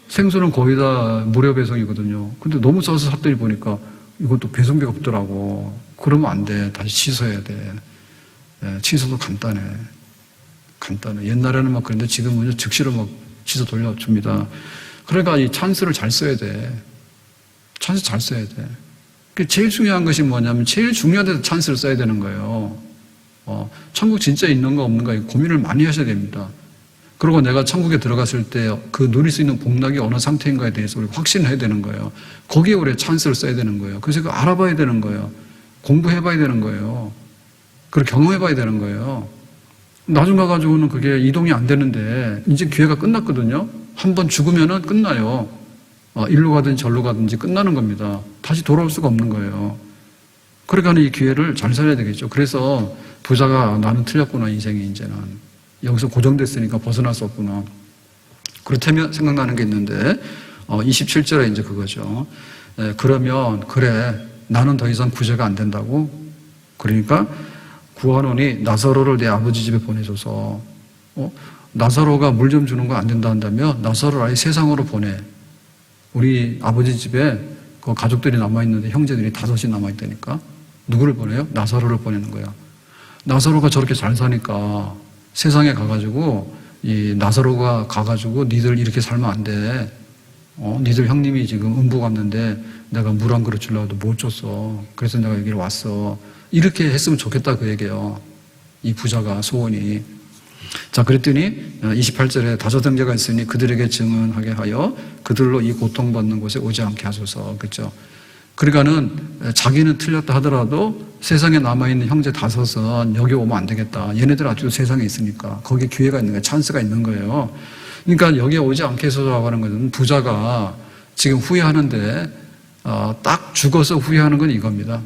생수는 거의 다 무료 배송이거든요. 근데 너무 싸서 샀더니 보니까, 이것도 배송비가 없더라고. 그러면 안 돼. 다시 취소해야 돼. 취소도 간단해. 옛날에는 막 그런데 지금은 즉시로 막 취소 돌려줍니다. 그러니까 이 찬스를 잘 써야 돼. 찬스 잘 써야 돼. 제일 중요한 것이 뭐냐면 제일 중요한 데서 찬스를 써야 되는 거예요. 천국 진짜 있는가 없는가 고민을 많이 하셔야 됩니다. 그리고 내가 천국에 들어갔을 때 그 누릴 수 있는 복락이 어느 상태인가에 대해서 우리가 확신해야 되는 거예요. 거기에 우리가 찬스를 써야 되는 거예요. 그래서 그거 알아봐야 되는 거예요. 공부해봐야 되는 거예요. 그걸 경험해봐야 되는 거예요. 나중 가가지고는 그게 이동이 안 되는데 이제 기회가 끝났거든요. 한번 죽으면은 끝나요. 일로 가든지 절로 가든지 끝나는 겁니다. 다시 돌아올 수가 없는 거예요. 그러니까 이 기회를 잘 살아야 되겠죠. 그래서 부자가 나는 틀렸구나 인생이 이제는 여기서 고정됐으니까 벗어날 수 없구나. 그렇다면 생각나는 게 있는데 27절에 이제 그거죠. 그러면 그래 나는 더 이상 구제가 안 된다고. 그러니까 구하노니 나사로를 내 아버지 집에 보내줘서 나사로가 물 좀 주는 거 안 된다 한다면 나사로를 아예 세상으로 보내. 우리 아버지 집에 그 가족들이 남아있는데 형제들이 5이 남아있다니까 누구를 보내요? 나사로를 보내는 거야. 나사로가 저렇게 잘 사니까 세상에 가가지고 이 나사로가 가가지고 니들 이렇게 살면 안 돼. 니들 형님이 지금 음부 갔는데 내가 물 한 그릇 주려고 해도 못 줬어. 그래서 내가 여기로 왔어. 이렇게 했으면 좋겠다 그 얘기예요. 이 부자가 소원이. 자, 그랬더니 28절에 다섯 형제가 있으니 그들에게 증언하게 하여 그들로 이 고통받는 곳에 오지 않게 하소서. 그렇죠? 그러니까는 자기는 틀렸다 하더라도 세상에 남아있는 형제 5은 여기 오면 안 되겠다. 얘네들 아직도 세상에 있으니까 거기에 기회가 있는 거예요. 찬스가 있는 거예요. 그러니까 여기에 오지 않게 해서라고 하는 것은 부자가 지금 후회하는데 딱 죽어서 후회하는 건 이겁니다.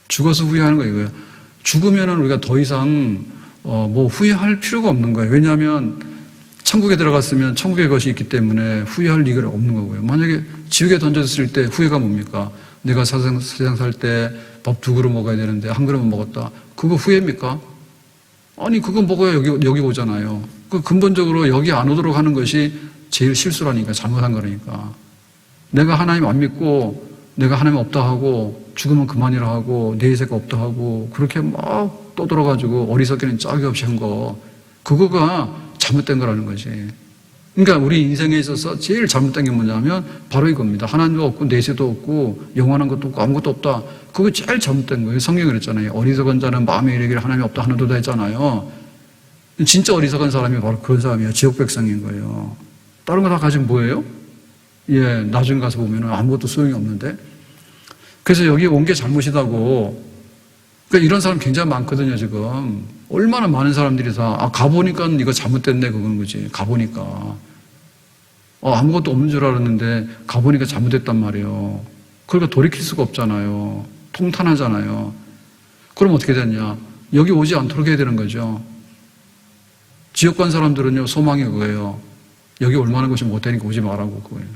죽어서 후회하는 거 이거예요. 죽으면은 우리가 더 이상 뭐 후회할 필요가 없는 거예요. 왜냐하면 천국에 들어갔으면 천국의 것이 있기 때문에 후회할 리가 없는 거고요. 만약에 지옥에 던졌을 때 후회가 뭡니까? 내가 세상 살 때 밥 2그릇 먹어야 되는데 1그릇만 먹었다. 그거 후회입니까? 아니 그거 먹어야 여기 오잖아요. 그 근본적으로 여기 안 오도록 하는 것이 제일 실수라니까, 잘못한 거라니까. 내가 하나님 안 믿고 내가 하나님 없다 하고 죽으면 그만이라 하고 내 인생 없다 하고 그렇게 막 떠들어가지고 어리석기는 짝이 없이 한 거, 그거가 잘못된 거라는 거지. 그러니까 우리 인생에 있어서 제일 잘못된 게 뭐냐면 바로 이겁니다. 하나님도 없고 내세도 없고 영원한 것도 없고 아무것도 없다. 그거 제일 잘못된 거예요. 성경이 그랬잖아요. 어리석은 자는 마음에 이르기를 하나님이 없다 하는도다 했잖아요. 진짜 어리석은 사람이 바로 그런 사람이에요. 지옥 백성인 거예요. 다른 거 다 가지면 뭐예요? 예, 나중에 가서 보면 아무것도 소용이 없는데. 그래서 여기 온 게 잘못이다고. 그러니까 이런 사람 굉장히 많거든요, 지금. 얼마나 많은 사람들이 다 가보니까 이거 잘못됐네 그건 거지. 가보니까 아무것도 없는 줄 알았는데 가보니까 잘못됐단 말이에요. 그러니까 돌이킬 수가 없잖아요. 통탄하잖아요. 그럼 어떻게 되냐? 여기 오지 않도록 해야 되는 거죠. 지역 간 사람들은요, 소망이 그거예요. 여기 얼마나 것이 못되니까 오지 말라고 그거예요.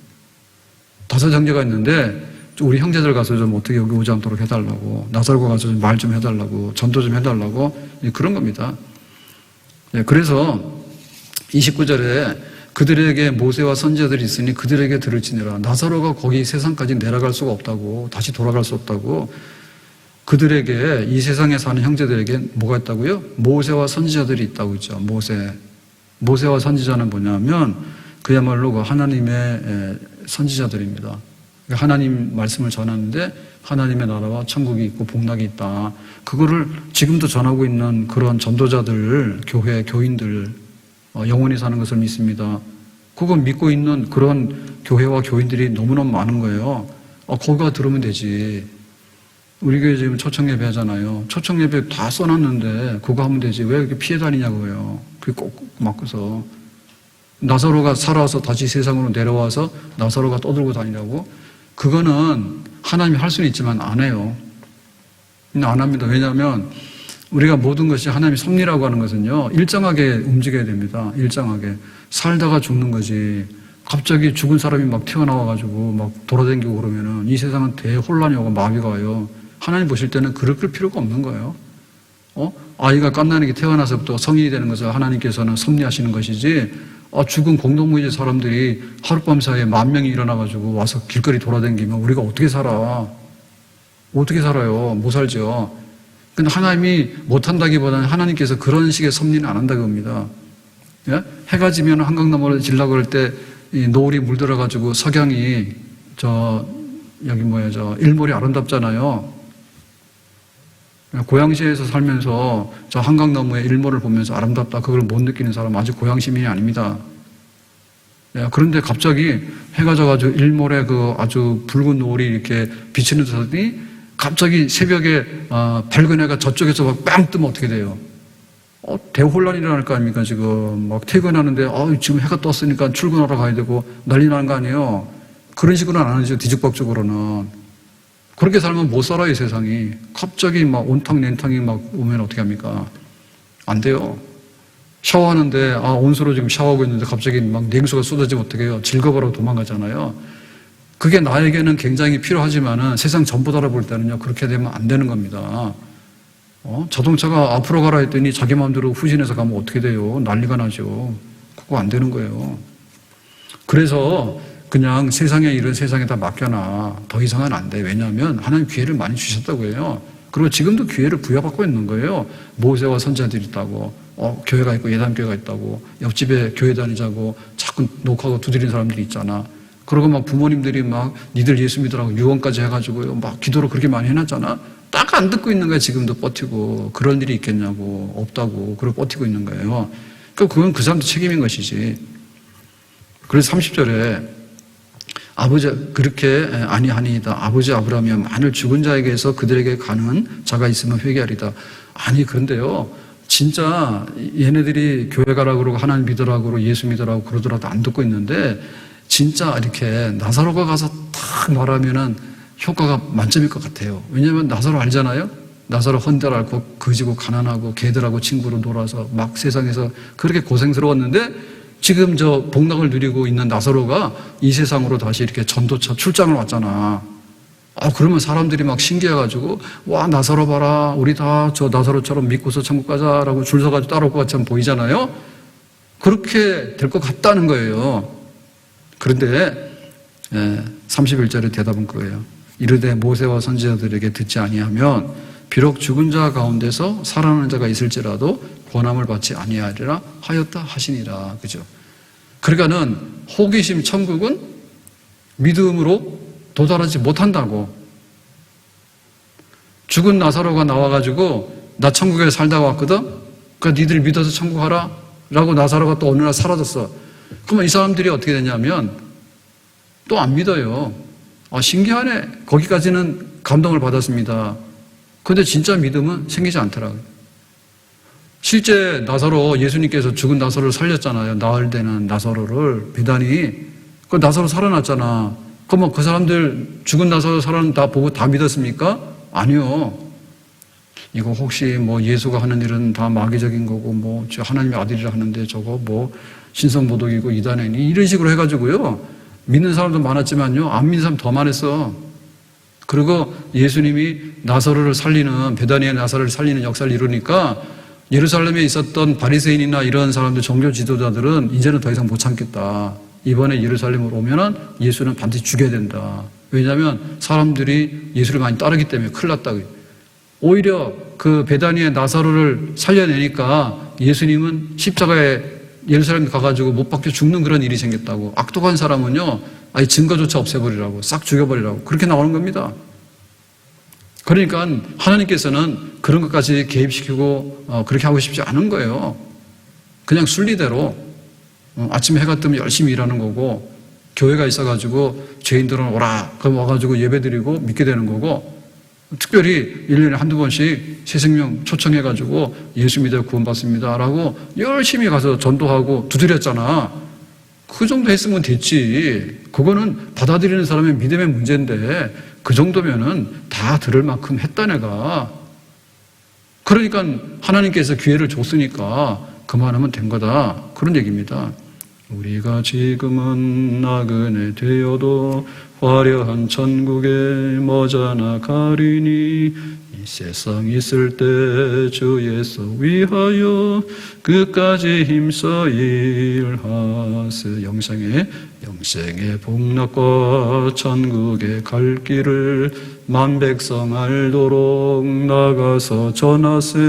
다섯 형제가 있는데 우리 형제들 가서 좀 어떻게 여기 오지 않도록 해달라고, 나사로가 가서 말 좀 해달라고, 전도 좀 해달라고, 그런 겁니다. 그래서 29절에 그들에게 모세와 선지자들이 있으니 그들에게 들을지니라. 나사로가 거기 세상까지 내려갈 수가 없다고, 다시 돌아갈 수 없다고. 그들에게, 이 세상에 사는 형제들에게 뭐가 있다고요? 모세와 선지자들이 있다고 있죠. 모세와 선지자는 뭐냐면 그야말로 그 하나님의 선지자들입니다. 하나님 말씀을 전하는데 하나님의 나라와 천국이 있고 복락이 있다. 그거를 지금도 전하고 있는 그런 전도자들, 교회, 교인들, 영원히 사는 것을 믿습니다. 그거 믿고 있는 그런 교회와 교인들이 너무너무 많은 거예요. 거기가 들으면 되지. 우리 교회 지금 초청예배 하잖아요. 초청예배 다 써놨는데 그거 하면 되지. 왜 이렇게 피해 다니냐고요. 그게 꼭 맞고서. 나사로가 살아와서 다시 세상으로 내려와서 나사로가 떠들고 다니라고? 그거는 하나님이 할 수는 있지만 안 해요. 안 합니다. 왜냐하면 우리가 모든 것이 하나님이 섭리라고 하는 것은요, 일정하게 움직여야 됩니다. 일정하게. 살다가 죽는 거지. 갑자기 죽은 사람이 막 튀어나와가지고 막 돌아다니고 그러면은 이 세상은 대혼란이 오고 마비가 와요. 하나님 보실 때는 그럴 필요가 없는 거예요. 아이가 갓난아기 태어나서부터 성인이 되는 것을 하나님께서는 섭리하시는 것이지, 죽은 공동묘지 사람들이 하룻밤 사이에 10,000명이 일어나가지고 와서 길거리 돌아다니면 우리가 어떻게 살아? 어떻게 살아요? 못 살죠. 근데 하나님이 못한다기보다는 하나님께서 그런 식의 섭리는 안 한다고 합니다. 예? 해가 지면 한강 너머로 질라고 그럴 때 이 노을이 물들어가지고 석양이 일몰이 아름답잖아요. 고양시에서 살면서 저 한강 너머의 일몰을 보면서 아름답다 그걸 못 느끼는 사람 아직 고양 시민이 아닙니다. 그런데 갑자기 해가 져가지고 일몰에 그 아주 붉은 노을이 이렇게 비치는 듯하더니 갑자기 새벽에 밝은 해가 저쪽에서 막 빵 뜨면 어떻게 돼요? 대혼란이 일어날 거 아닙니까? 지금 막 퇴근하는데 지금 해가 떴으니까 출근하러 가야 되고 난리 나는 거 아니에요? 그런 식으로는 안 하죠. 뒤죽박죽으로는. 그렇게 살면 못 살아요, 이 세상이. 갑자기 막 온탕 냉탕이 막 오면 어떻게 합니까? 안 돼요. 샤워하는데 온수로 지금 샤워하고 있는데 갑자기 막 냉수가 쏟아지면 어떻게 해요? 즐거워라고 도망가잖아요. 그게 나에게는 굉장히 필요하지만은 세상 전부 다를 볼 때는요, 그렇게 되면 안 되는 겁니다. 자동차가 앞으로 가라 했더니 자기 마음대로 후진해서 가면 어떻게 돼요? 난리가 나죠. 그거 안 되는 거예요. 그래서 그냥 세상의 일은 세상에다 맡겨놔. 더 이상은 안 돼. 왜냐하면 하나님 기회를 많이 주셨다고 해요. 그리고 지금도 기회를 부여받고 있는 거예요. 모세와 선지자들이 있다고. 교회가 있고 예단교회가 있다고. 옆집에 교회 다니자고 자꾸 녹화하고 두드리는 사람들이 있잖아. 그러고 막 부모님들이 막 니들 예수 믿으라고 유언까지 해가지고요. 막 기도를 그렇게 많이 해놨잖아. 딱 안 듣고 있는 거야. 지금도 버티고. 그런 일이 있겠냐고. 없다고. 그러고 버티고 있는 거예요. 그러니까 그건 그 사람도 책임인 것이지. 그래서 30절에 아버지 그렇게 아니하니이다. 아버지 아브라함이여 만일 죽은 자에게서 그들에게 가는 자가 있으면 회개하리다. 아니 그런데요. 진짜 얘네들이 교회 가라고 그러고 하나님 믿으라고 그러고 예수 믿으라고 그러더라도 안 듣고 있는데 진짜 이렇게 나사로가 가서 탁 말하면은 효과가 만점일 것 같아요. 왜냐하면 나사로 알잖아요. 나사로 헌데를 앓고 거지고 가난하고 개들하고 친구로 놀아서 막 세상에서 그렇게 고생스러웠는데 지금 저 복락을 누리고 있는 나사로가 이 세상으로 다시 이렇게 전도차 출장을 왔잖아. 그러면 사람들이 막 신기해가지고 와 나사로 봐라 우리 다 저 나사로처럼 믿고서 천국 가자라고 줄 서가지고 따라올 것 같이 보이잖아요. 그렇게 될 것 같다는 거예요. 그런데 31절의 대답은 그거예요. 이르되 모세와 선지자들에게 듣지 아니하면 비록 죽은 자 가운데서 살아나는 자가 있을지라도 권함을 받지 아니하리라 하였다 하시니라. 그죠? 그러니까는 호기심 천국은 믿음으로 도달하지 못한다고. 죽은 나사로가 나와가지고 나 천국에 살다가 왔거든? 그러니까 니들 믿어서 천국 가라? 라고 나사로가 또 어느 날 사라졌어. 그러면 이 사람들이 어떻게 되냐면 또 안 믿어요. 신기하네. 거기까지는 감동을 받았습니다. 근데 진짜 믿음은 생기지 않더라고요. 실제 나사로, 예수님께서 죽은 나사로를 살렸잖아요. 나흘 되는 나사로를. 베다니. 그 나사로 살아났잖아. 그럼 그 사람들 죽은 나사로 살아난 다 보고 다 믿었습니까? 아니요. 이거 혹시 뭐 예수가 하는 일은 다 마귀적인 거고 뭐 하나님의 아들이라 하는데 저거 뭐 신성모독이고 이단행이 이런 식으로 해가지고요. 믿는 사람도 많았지만요. 안 믿는 사람 더 많았어. 그리고 예수님이 나사로를 살리는, 베다니의 나사로를 살리는 역사를 이루니까 예루살렘에 있었던 바리새인이나 이런 사람들, 종교 지도자들은 이제는 더 이상 못 참겠다. 이번에 예루살렘으로 오면은 예수는 반드시 죽여야 된다. 왜냐하면 사람들이 예수를 많이 따르기 때문에 큰일 났다. 오히려 그 베다니의 나사로를 살려내니까 예수님은 십자가에 예루살렘에 가가지고 못 박혀 죽는 그런 일이 생겼다고. 악독한 사람은요, 아예 증거조차 없애버리라고, 싹 죽여버리라고. 그렇게 나오는 겁니다. 그러니까 하나님께서는 그런 것까지 개입시키고 그렇게 하고 싶지 않은 거예요. 그냥 순리대로 아침에 해가 뜨면 열심히 일하는 거고, 교회가 있어가지고 죄인들은 오라 그럼 와가지고 예배드리고 믿게 되는 거고, 특별히 1년에 한두 번씩 새 생명 초청해가지고 예수 믿어 구원받습니다 라고 열심히 가서 전도하고 두드렸잖아. 그 정도 했으면 됐지. 그거는 받아들이는 사람의 믿음의 문제인데 그 정도면은 다 들을 만큼 했다 내가. 그러니까 하나님께서 기회를 줬으니까 그만하면 된 거다. 그런 얘기입니다. 우리가 지금은 나그네 되어도 화려한 천국에 머지않아 가리니 이 세상 있을 때 주 예수 위하여 끝까지 힘써 일하세. 영생의 복락과 천국에 갈 길을 만백성 알도록 나가서 전하세.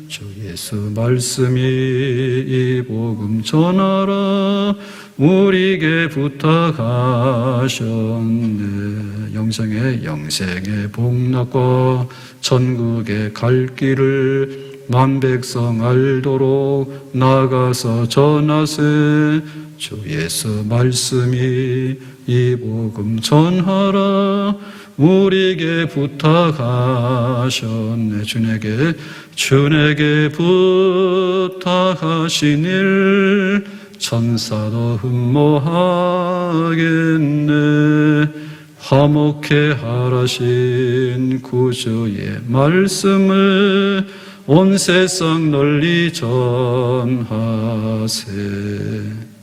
주 예수 말씀이 이 복음 전하라 우리에게 부탁하셨네. 영생의 복락과 천국에 갈 길을 만백성 알도록 나가서 전하세. 주 예수 말씀이 이 복음 전하라 우리에게 부탁하셨네. 주에게 부탁하신 일 천사도 흠모하겠네. 화목해 하라신 구주의 말씀을 온 세상 널리 전하세.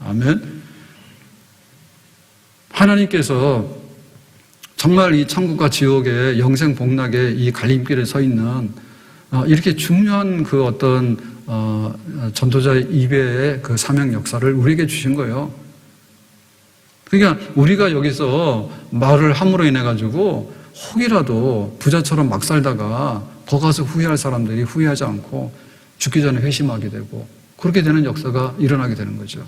아멘. 하나님께서 정말 이 천국과 지옥의 영생 복락의 이 갈림길에 서 있는 이렇게 중요한 그 어떤 전도자의 입의 그 사명 역사를 우리에게 주신 거예요. 그러니까 우리가 여기서 말을 함으로 인해 가지고 혹이라도 부자처럼 막 살다가 거 가서 후회할 사람들이 후회하지 않고 죽기 전에 회심하게 되고 그렇게 되는 역사가 일어나게 되는 거죠.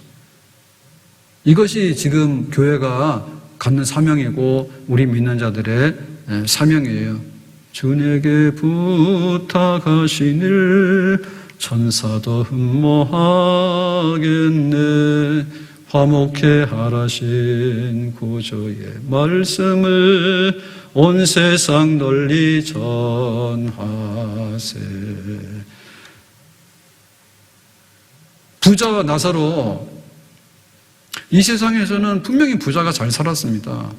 이것이 지금 교회가 갖는 사명이고 우리 믿는 자들의 사명이에요. 주에게 부탁하신 일 천사도 흠모하겠네. 화목해 하라신 구주의 말씀을 온 세상 널리 전하세. 부자와 나사로, 이 세상에서는 분명히 부자가 잘 살았습니다.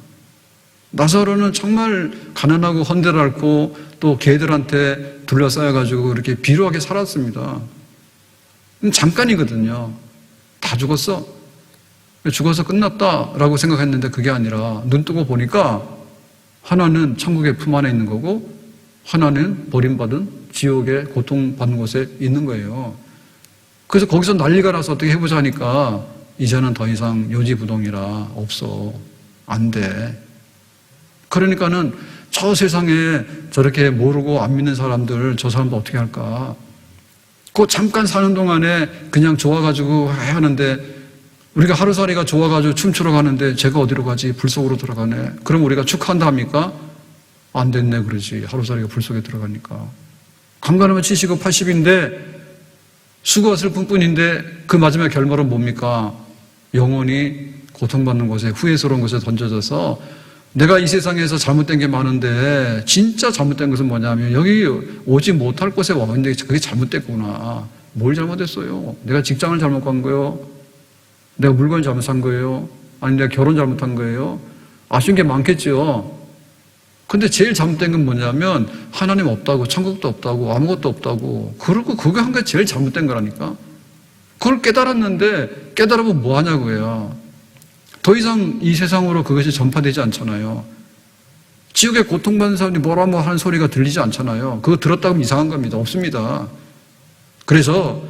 나사로는 정말 가난하고 헌데랄고 또 개들한테 둘러싸여가지고 이렇게 비루하게 살았습니다. 잠깐이거든요. 다 죽었어. 죽어서 끝났다라고 생각했는데 그게 아니라 눈 뜨고 보니까 하나는 천국의 품 안에 있는 거고 하나는 버림받은 지옥의 고통받는 곳에 있는 거예요. 그래서 거기서 난리가 나서 어떻게 해보자 하니까 이제는 더 이상 요지부동이라 없어. 안 돼. 그러니까는 저 세상에 저렇게 모르고 안 믿는 사람들, 저 사람도 어떻게 할까? 그 잠깐 사는 동안에 그냥 좋아가지고 하는데 우리가 하루살이가 좋아가지고 춤추러 가는데 제가 어디로 가지? 불 속으로 들어가네. 그럼 우리가 축하한다 합니까? 안 됐네 그러지. 하루살이가 불 속에 들어가니까. 강간하면 70고 80인데 수고했을 뿐뿐인데 그 마지막 결말은 뭡니까? 영원히 고통받는 곳에, 후회스러운 곳에 던져져서 내가 이 세상에서 잘못된 게 많은데 진짜 잘못된 것은 뭐냐면 여기 오지 못할 곳에 와 있는데 그게 잘못됐구나. 뭘 잘못했어요? 내가 직장을 잘못 간 거예요? 내가 물건을 잘못 산 거예요? 아니 내가 결혼 잘못한 거예요? 아쉬운 게 많겠죠. 근데 제일 잘못된 건 뭐냐면 하나님 없다고, 천국도 없다고, 아무것도 없다고, 그러고 그거 한 게 제일 잘못된 거라니까. 그걸 깨달았는데 깨달으면 뭐 하냐고요. 더 이상 이 세상으로 그것이 전파되지 않잖아요. 지옥에 고통받는 사람이 뭐라고 하는 소리가 들리지 않잖아요. 그거 들었다고 하면 이상한 겁니다. 없습니다. 그래서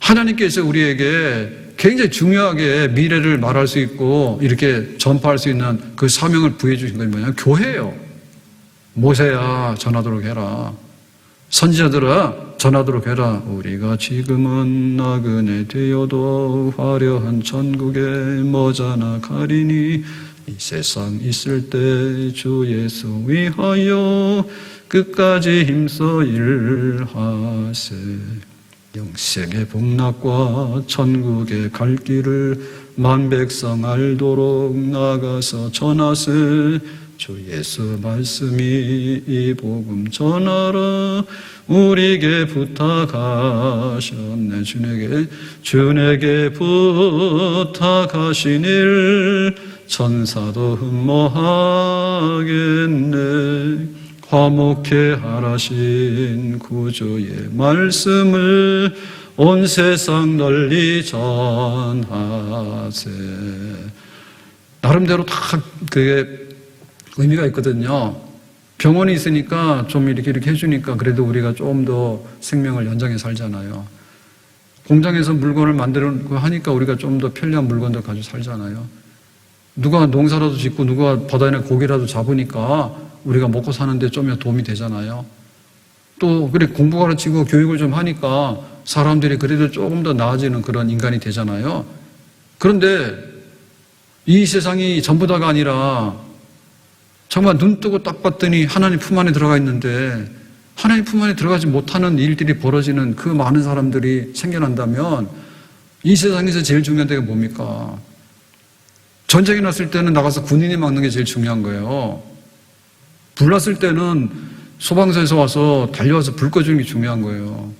하나님께서 우리에게 굉장히 중요하게 미래를 말할 수 있고 이렇게 전파할 수 있는 그 사명을 부여해 주신 건 뭐냐면 교회예요. 모세야 전하도록 해라. 선지자들아 전하도록 해라. 우리가 지금은 나그네 되어도 화려한 천국에 머자나 가리니 이 세상 있을 때 주 예수 위하여 끝까지 힘써 일하세. 영생의 복락과 천국의 갈 길을 만백성 알도록 나가서 전하세. 주 예수 말씀이 이 복음 전하라 우리에게 부탁하셨네. 주에게 부탁하시니를 천사도 흠모하겠네. 화목해 하라신 구주의 말씀을 온 세상 널리 전하세. 나름대로 다 그게 의미가 있거든요. 병원이 있으니까 좀 이렇게 해주니까 그래도 우리가 좀 더 생명을 연장해 살잖아요. 공장에서 물건을 만들고 하니까 우리가 좀 더 편리한 물건들 가지고 살잖아요. 누가 농사라도 짓고 누가 바다에 고기라도 잡으니까 우리가 먹고 사는데 좀 도움이 되잖아요. 또 그래 공부 가르치고 교육을 좀 하니까 사람들이 그래도 조금 더 나아지는 그런 인간이 되잖아요. 그런데 이 세상이 전부 다가 아니라 정말 눈 뜨고 딱 봤더니 하나님 품 안에 들어가 있는데 하나님 품 안에 들어가지 못하는 일들이 벌어지는 그 많은 사람들이 생겨난다면 이 세상에서 제일 중요한 데가 뭡니까? 전쟁이 났을 때는 나가서 군인이 막는 게 제일 중요한 거예요. 불 났을 때는 소방서에서 와서 달려와서 불 꺼주는 게 중요한 거예요.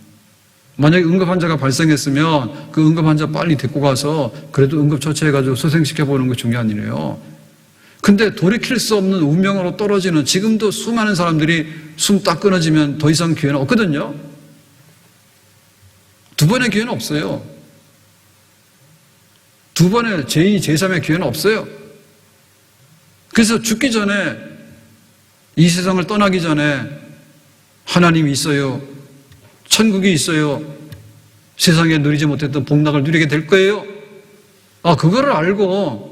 만약에 응급환자가 발생했으면 그 응급환자 빨리 데리고 가서 그래도 응급처치해가지고 소생시켜보는 게 중요한 일이에요. 근데 돌이킬 수 없는 운명으로 떨어지는 지금도 수많은 사람들이 숨 딱 끊어지면 더 이상 기회는 없거든요. 두 번의 기회는 없어요. 두 번의 제2, 제3의 기회는 없어요. 그래서 죽기 전에 이 세상을 떠나기 전에 하나님이 있어요. 천국이 있어요. 세상에 누리지 못했던 복락을 누리게 될 거예요. 그거를 알고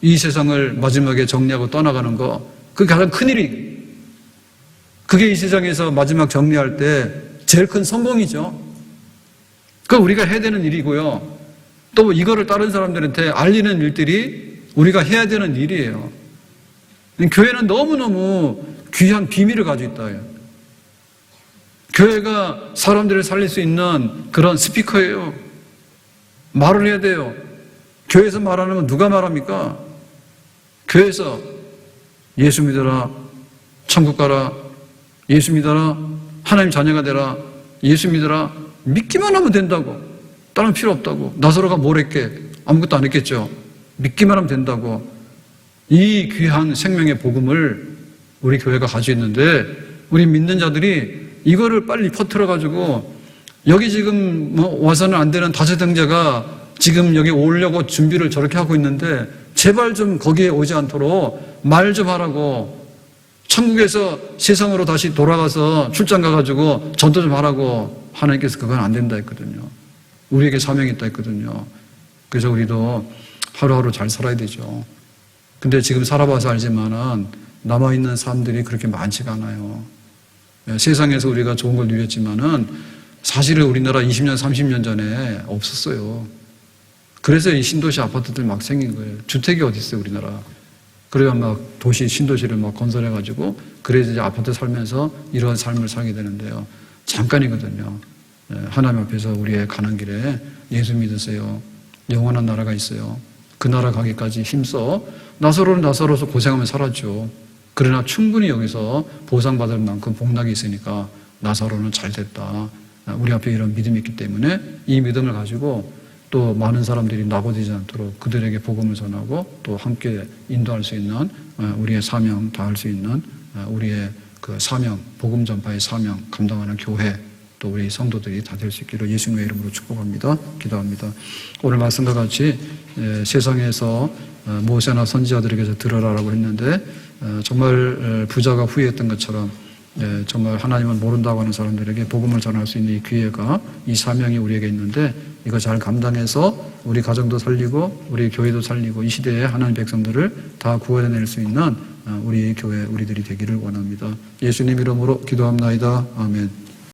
이 세상을 마지막에 정리하고 떠나가는 거, 그게 가장 큰일이, 그게 이 세상에서 마지막 정리할 때 제일 큰 성공이죠. 그거 우리가 해야 되는 일이고요. 또 이거를 다른 사람들한테 알리는 일들이 우리가 해야 되는 일이에요. 교회는 너무너무 귀한 비밀을 가지고 있다. 교회가 사람들을 살릴 수 있는 그런 스피커예요. 말을 해야 돼요. 교회에서 말 안 하면 누가 말합니까? 교회에서 예수 믿어라, 천국 가라, 예수 믿어라, 하나님 자녀가 되라, 예수 믿어라, 믿기만 하면 된다고. 다른 필요 없다고. 나사로가 뭘 했게? 아무것도 안 했겠죠. 믿기만 하면 된다고. 이 귀한 생명의 복음을 우리 교회가 가지고 있는데 우리 믿는 자들이 이거를 빨리 퍼뜨려가지고 여기 지금 와서는 안 되는 다세등자가 지금 여기 오려고 준비를 저렇게 하고 있는데 제발 좀 거기에 오지 않도록 말 좀 하라고. 천국에서 세상으로 다시 돌아가서 출장 가가지고 전도 좀 하라고. 하나님께서 그건 안 된다 했거든요. 우리에게 사명이 있다 했거든요. 그래서 우리도 하루하루 잘 살아야 되죠. 근데 지금 살아봐서 알지만은 남아있는 사람들이 그렇게 많지가 않아요. 세상에서 우리가 좋은 걸 누렸지만은 사실은 우리나라 20년, 30년 전에 없었어요. 그래서 이 신도시 아파트들 막 생긴 거예요. 주택이 어디 있어요, 우리나라. 그래야 막 도시, 신도시를 막 건설해가지고 그래서 이제 아파트 살면서 이런 삶을 살게 되는데요. 잠깐이거든요. 하나님 앞에서 우리의 가는 길에 예수 믿으세요. 영원한 나라가 있어요. 그 나라 가기까지 힘써. 나사로는 나사로서 고생하며 살았죠. 그러나 충분히 여기서 보상받을 만큼 복락이 있으니까 나사로는 잘 됐다. 우리 앞에 이런 믿음이 있기 때문에 이 믿음을 가지고 또 많은 사람들이 낙오되지 않도록 그들에게 복음을 전하고 또 함께 인도할 수 있는 우리의 사명 다할 수 있는 우리의 그 사명, 복음 전파의 사명 감당하는 교회 또 우리 성도들이 다 될 수 있기를 예수님의 이름으로 축복합니다. 기도합니다. 오늘 말씀과 같이 세상에서 모세나 선지자들에게서 들으라라고 했는데 정말 부자가 후회했던 것처럼 정말 하나님을 모른다고 하는 사람들에게 복음을 전할 수 있는 이 기회가 이 사명이 우리에게 있는데 이거 잘 감당해서 우리 가정도 살리고 우리 교회도 살리고 이 시대에 하나님 백성들을 다 구원해낼 수 있는 우리 교회 우리들이 되기를 원합니다. 예수님 이름으로 기도합나이다. 아멘.